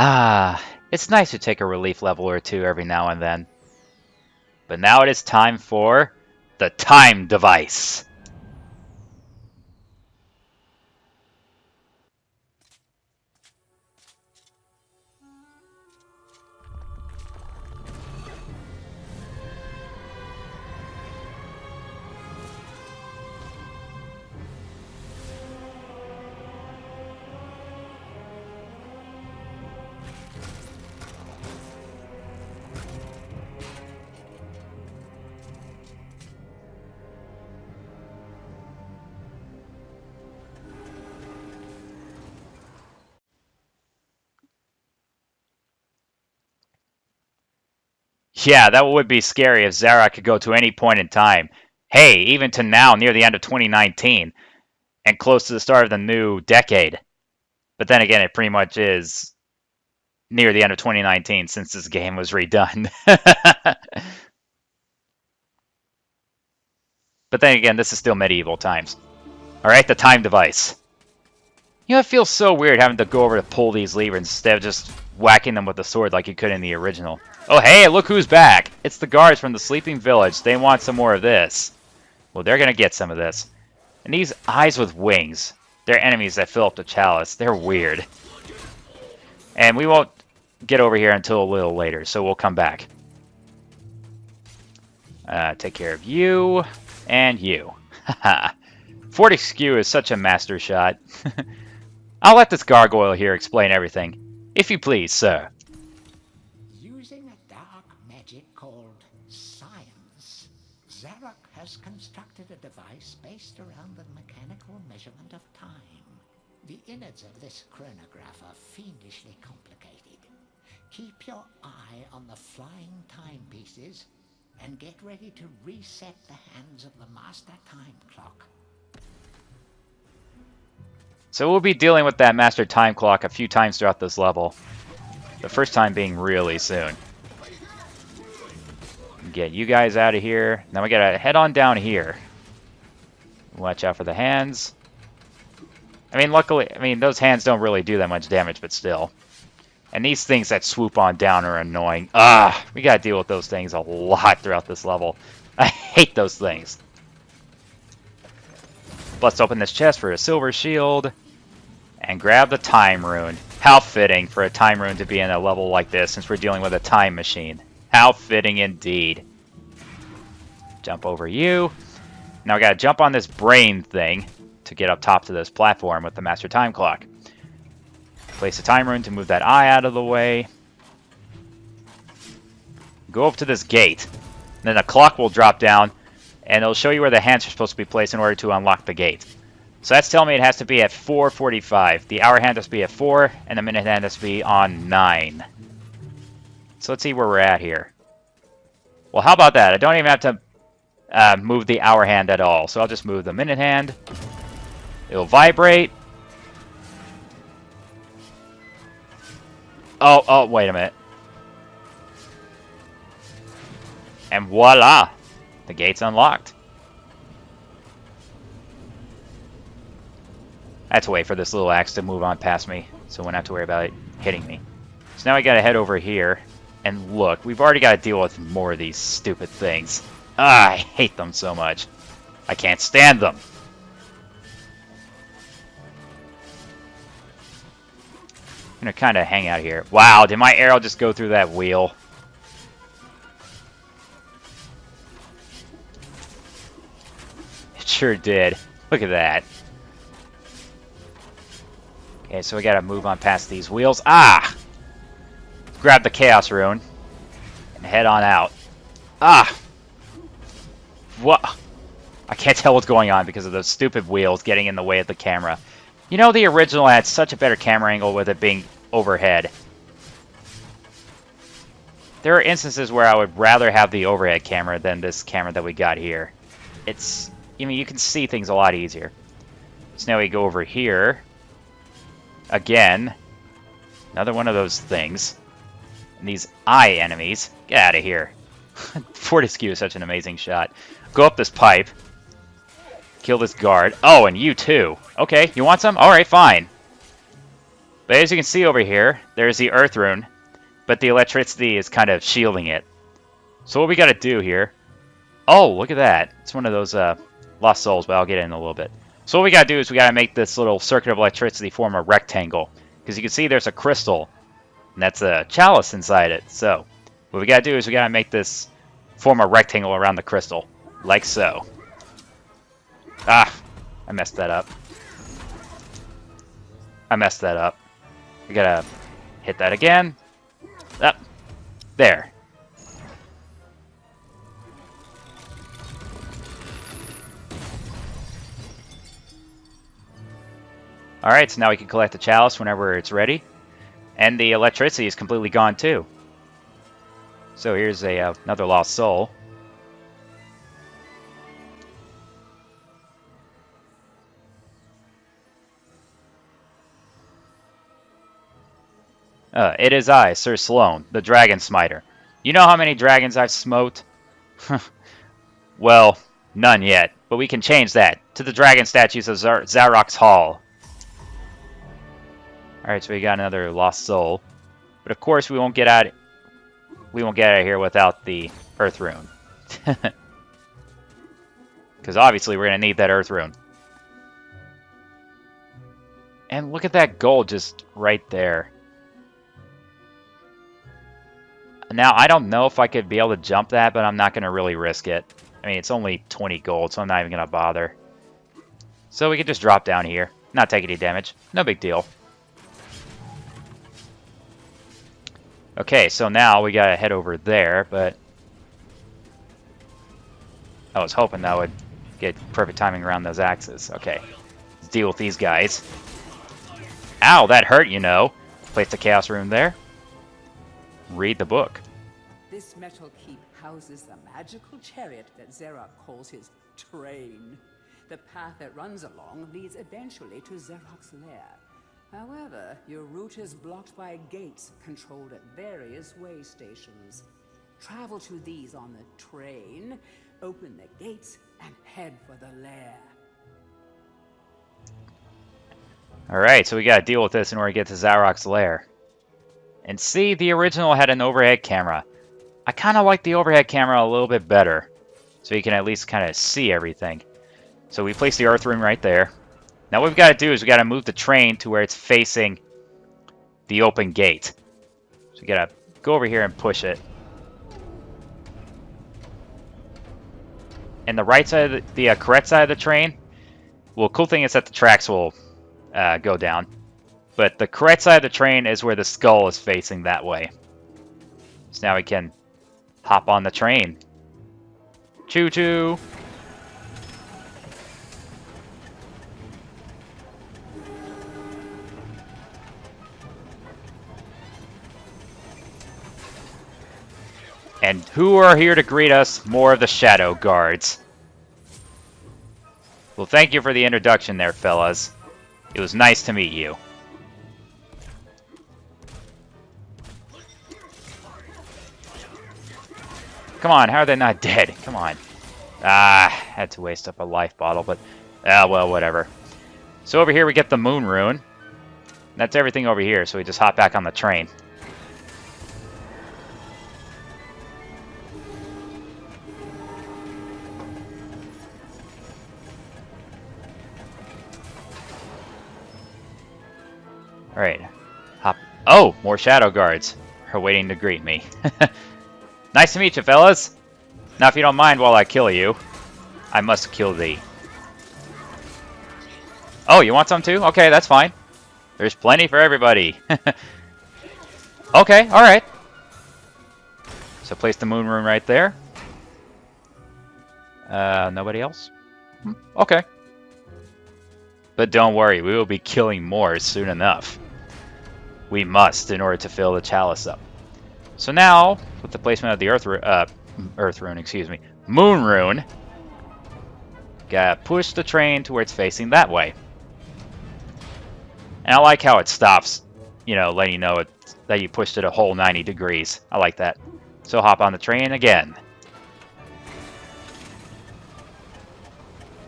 Ah, it's nice to take a relief level or two every now and then. But now it is time for the time device. Yeah, that would be scary if Zarok could go to any point in time. Hey, even to now, near the end of 2019, and close to the start of the new decade. But then again, it pretty much is near the end of 2019 since this game was redone. But then again, this is still medieval times. Alright, the time device. You know, it feels so weird having to go over to pull these levers instead of just whacking them with the sword like you could in the original. Oh hey, look who's back! It's the guards from the sleeping village. They want some more of this. Well, they're gonna get some of this. And these eyes with wings. They're enemies that fill up the chalice. They're weird. And we won't get over here until a little later, so we'll come back. Take care of you, and you. Haha. Fortescue is such a master shot. I'll let this gargoyle here explain everything. If you please, sir. Using a dark magic called science, Zarok has constructed a device based around the mechanical measurement of time. The innards of this chronograph are fiendishly complicated. Keep your eye on the flying timepieces and get ready to reset the hands of the master time clock. So we'll be dealing with that master time clock a few times throughout this level. The first time being really soon. Get you guys out of here. Now we gotta head on down here. Watch out for the hands. I mean, luckily, those hands don't really do that much damage, but still. And these things that swoop on down are annoying. We gotta deal with those things a lot throughout this level. I hate those things. Let's open this chest for a silver shield. And grab the time rune. How fitting for a time rune to be in a level like this since we're dealing with a time machine. How fitting indeed. Jump over you. Now we gotta jump on this brain thing to get up top to this platform with the master time clock. Place a time rune to move that eye out of the way. Go up to this gate. Then the clock will drop down and it'll show you where the hands are supposed to be placed in order to unlock the gate. So that's telling me it has to be at 4:45. The hour hand has to be at 4, and the minute hand has to be on 9. So let's see where we're at here. Well, how about that? I don't even have to move the hour hand at all. So I'll just move the minute hand. It'll vibrate. Oh, wait a minute. And voila! The gate's unlocked. I have to wait for this little axe to move on past me, so I won't have to worry about it hitting me. So now I gotta head over here, and look, we've already got to deal with more of these stupid things. I hate them so much. I can't stand them. I'm gonna kind of hang out here. Wow, did my arrow just go through that wheel? It sure did. Look at that. Okay, so we gotta move on past these wheels. Grab the Chaos Rune and head on out. What? I can't tell what's going on because of those stupid wheels getting in the way of the camera. You know, the original had such a better camera angle with it being overhead. There are instances where I would rather have the overhead camera than this camera that we got here. It's, you can see things a lot easier. So now we go over here. Again, another one of those things. And these eye enemies. Get out of here. Fortescue is such an amazing shot. Go up this pipe. Kill this guard. Oh, and you too. Okay, you want some? Alright, fine. But as you can see over here, there's the Earth Rune, but the electricity is kind of shielding it. So what we got to do here... Oh, look at that. It's one of those Lost Souls, but I'll get in a little bit. So what we got to do is we got to make this little circuit of electricity form a rectangle. Because you can see there's a crystal, and that's a chalice inside it. So what we got to do is we got to make this form a rectangle around the crystal, like so. Ah, I messed that up. I messed that up. We gotta hit that again. Up. There. Alright, so now we can collect the chalice whenever it's ready. And the electricity is completely gone too. So here's another lost soul. It is I, Sir Sloan, the Dragon Smiter. You know how many dragons I've smote? Well, none yet, but we can change that to the dragon statues of Zarok's Hall. Alright, so we got another lost soul. But of course we won't get out of here without the Earth Rune. Because obviously we're going to need that Earth Rune. And look at that gold just right there. Now, I don't know if I could be able to jump that, but I'm not going to really risk it. I mean, it's only 20 gold, so I'm not even going to bother. So we can just drop down here. Not take any damage. No big deal. Okay, so now we got to head over there, but... I was hoping that would get perfect timing around those axes. Okay, let's deal with these guys. Ow, that hurt, you know. Place the Chaos Rune there. Read the book. This metal keep houses the magical chariot that Zarok calls his train. The path it runs along leads eventually to Zarok's lair. However, your route is blocked by gates controlled at various way stations. Travel to these on the train, open the gates, and head for the lair. Alright, so we gotta deal with this in order to get to Zarok's lair. And see, the original had an overhead camera. I kind of like the overhead camera a little bit better. So you can at least kind of see everything. So we place the Earth Rune right there. Now what we've got to do is we got to move the train to where it's facing the open gate. So we got to go over here and push it. And the right side of the correct side of the train, well, cool thing is that the tracks will go down. But the correct side of the train is where the skull is facing that way. So now we can hop on the train. Choo-choo! And who are here to greet us? More of the Shadow Guards. Well, thank you for the introduction there, fellas. It was nice to meet you. Come on, how are they not dead? Come on. Ah, had to waste up a life bottle, but... well, whatever. So over here we get the Moon Rune. That's everything over here, so we just hop back on the train. Alright. Hop. Oh! More Shadow Guards are waiting to greet me. Nice to meet you, fellas! Now, if you don't mind while I kill you, I must kill thee. Oh, you want some too? Okay, that's fine. There's plenty for everybody. Okay, alright. So place the Moon Rune right there. Nobody else? Okay. But don't worry, we will be killing more soon enough. We must, in order to fill the chalice up. So now, with the placement of the Earth Rune, excuse me, Moon Rune, gotta push the train to where it's facing that way. And I like how it stops, you know, letting you know that you pushed it a whole 90 degrees. I like that. So hop on the train again.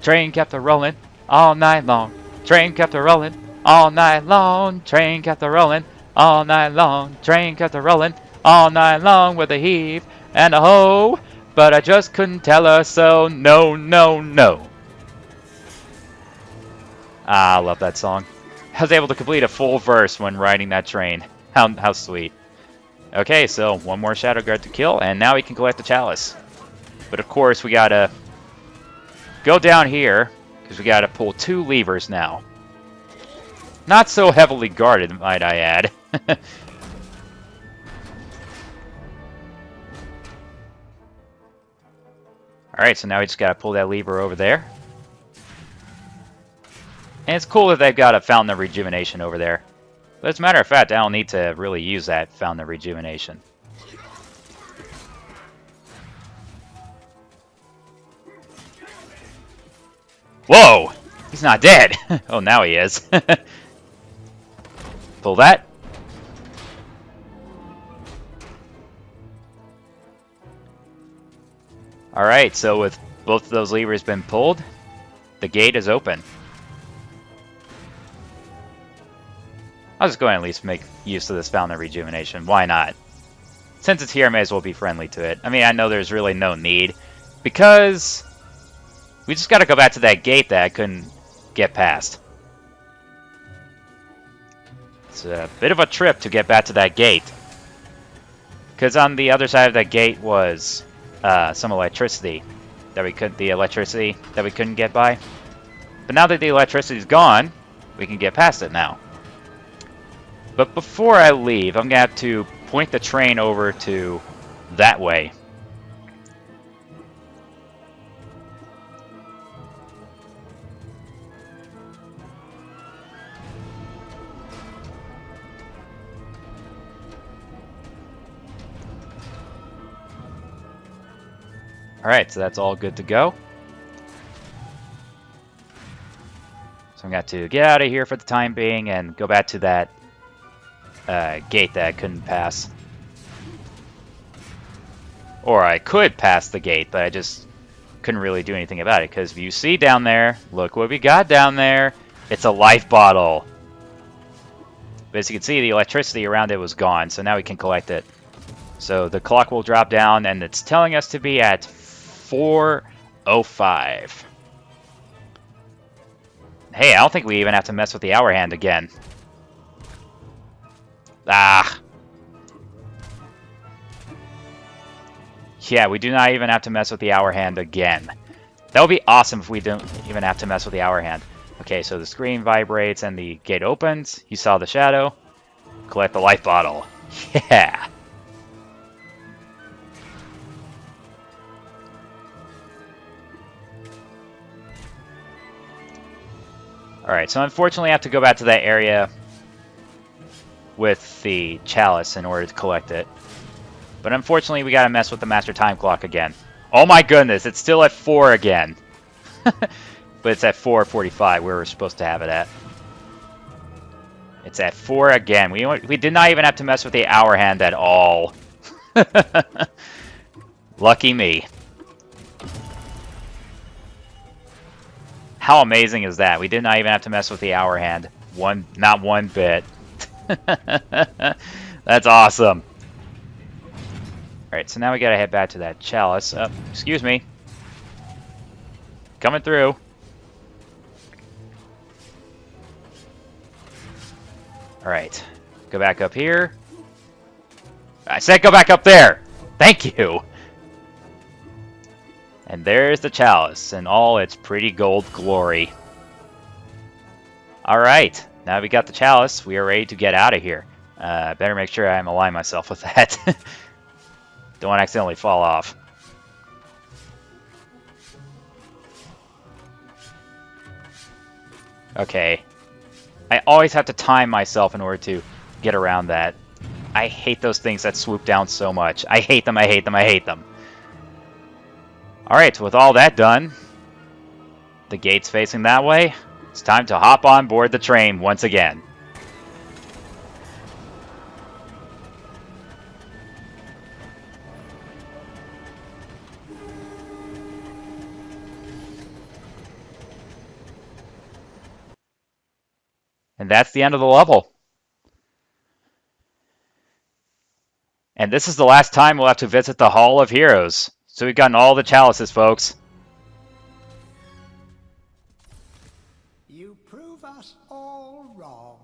Train kept a rolling all night long. Train kept a rolling All night long, train kept a rolling. All night long, train kept a rolling. All night long with a heave and a hoe. But I just couldn't tell her so. No, no, no. Ah, I love that song. I was able to complete a full verse when riding that train. How sweet. Okay, so one more Shadow Guard to kill, and now we can collect the Chalice. But of course, we gotta go down here, because we gotta pull 2 levers now. Not so heavily guarded, might I add. Alright, so now we just gotta pull that lever over there. And it's cool that they've got a Fountain of Rejuvenation over there. But as a matter of fact, I don't need to really use that Fountain of Rejuvenation. Whoa! He's not dead! Oh, now he is. Pull that. Alright, so with both of those levers been pulled, the gate is open. I'll just go ahead and at least make use of this Fountain of Rejuvenation. Why not? Since it's here, I may as well be friendly to it. I mean, I know there's really no need, because we just gotta go back to that gate that I couldn't get past. It's a bit of a trip to get back to that gate. Because on the other side of that gate was some electricity that we couldn't get by. But now that the electricity's gone, we can get past it now. But before I leave, I'm gonna have to point the train over to that way. Alright, so that's all good to go. So I'm going to get out of here for the time being and go back to that gate that I couldn't pass. Or I could pass the gate, but I just couldn't really do anything about it. Because if you see down there, look what we got down there. It's a life bottle. But as you can see, the electricity around it was gone, so now we can collect it. So the clock will drop down, and it's telling us to be at 4:05. Hey, I don't think we even have to mess with the hour hand again. Ah. Yeah, we do not even have to mess with the hour hand again. That would be awesome if we don't even have to mess with the hour hand. Okay, so the screen vibrates and the gate opens. You saw the shadow. Collect the life bottle. Yeah. Alright, so unfortunately I have to go back to that area with the chalice in order to collect it. But unfortunately we gotta mess with the master time clock again. Oh my goodness, it's still at 4 again. But it's at 4:45 where we're supposed to have it at. It's at 4 again. We did not even have to mess with the hour hand at all. Lucky me. How amazing is that? We did not even have to mess with the hour hand. Not one bit. That's awesome. Alright, so now we gotta head back to that chalice. Oh, excuse me. Coming through. Alright. Go back up here. I said go back up there! Thank you! And there's the chalice in all its pretty gold glory. Alright, now we got the chalice, we are ready to get out of here. Better make sure I'm align myself with that. Don't want to accidentally fall off. Okay. I always have to time myself in order to get around that. I hate those things that swoop down so much. I hate them, I hate them, I hate them. Alright, so with all that done, the gate's facing that way. It's time to hop on board the train once again. And that's the end of the level. And this is the last time we'll have to visit the Hall of Heroes. So we've gotten all the chalices, folks. You prove us all wrong.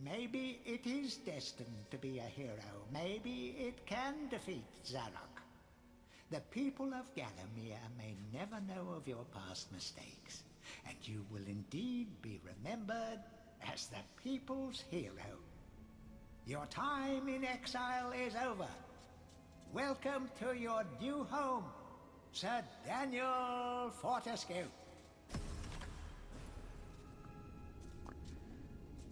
Maybe it is destined to be a hero. Maybe it can defeat Zarok. The people of Gallowmere may never know of your past mistakes, and you will indeed be remembered as the people's hero. Your time in exile is over. Welcome to your new home, Sir Daniel Fortescue.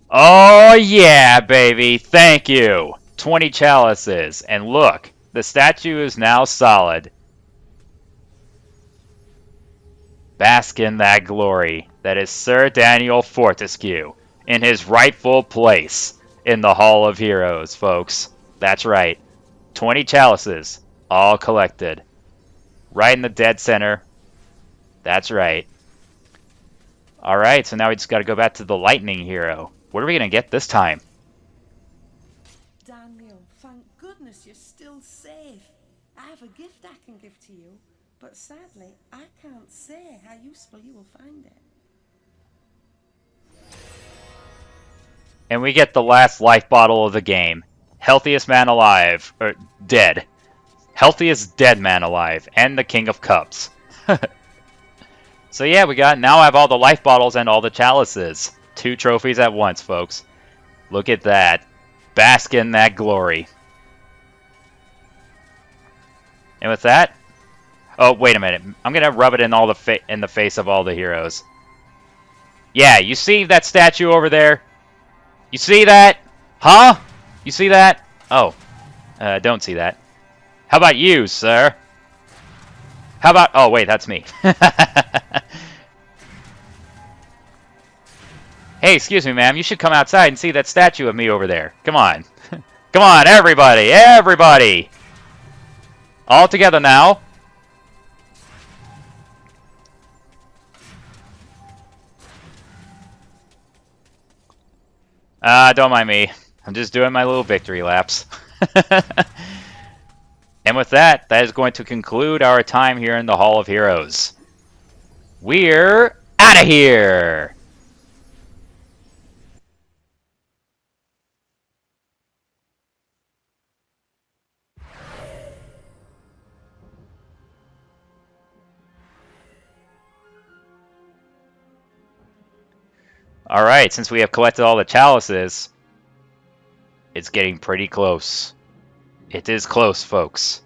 Oh yeah, baby. Thank you. 20 chalices. And look, the statue is now solid. Bask in that glory. That is Sir Daniel Fortescue in his rightful place in the Hall of Heroes, folks. That's right. 20 chalices, all collected. Right in the dead center. That's right. Alright, so now we just gotta go back to the lightning hero. What are we gonna get this time? Daniel, thank goodness you're still safe. I have a gift I can give to you, but sadly, I can't say how useful you will find it. And we get the last life bottle of the game. Healthiest man alive. Or dead. Healthiest dead man alive. And the King of Cups. So yeah, now I have all the life bottles and all the chalices. 2 trophies at once, folks. Look at that. Bask in that glory. And with that... Oh, wait a minute. I'm gonna rub it in in the face of all the heroes. Yeah, you see that statue over there? You see that? Huh? You see that? Oh. Don't see that. How about you, sir? How about... Oh, wait, that's me. Hey, excuse me, ma'am. You should come outside and see that statue of me over there. Come on. Come on, everybody! Everybody! All together now. Don't mind me. I'm just doing my little victory laps. And with that, that is going to conclude our time here in the Hall of Heroes. We're out of here! Alright, since we have collected all the chalices, it's getting pretty close. It is close, folks.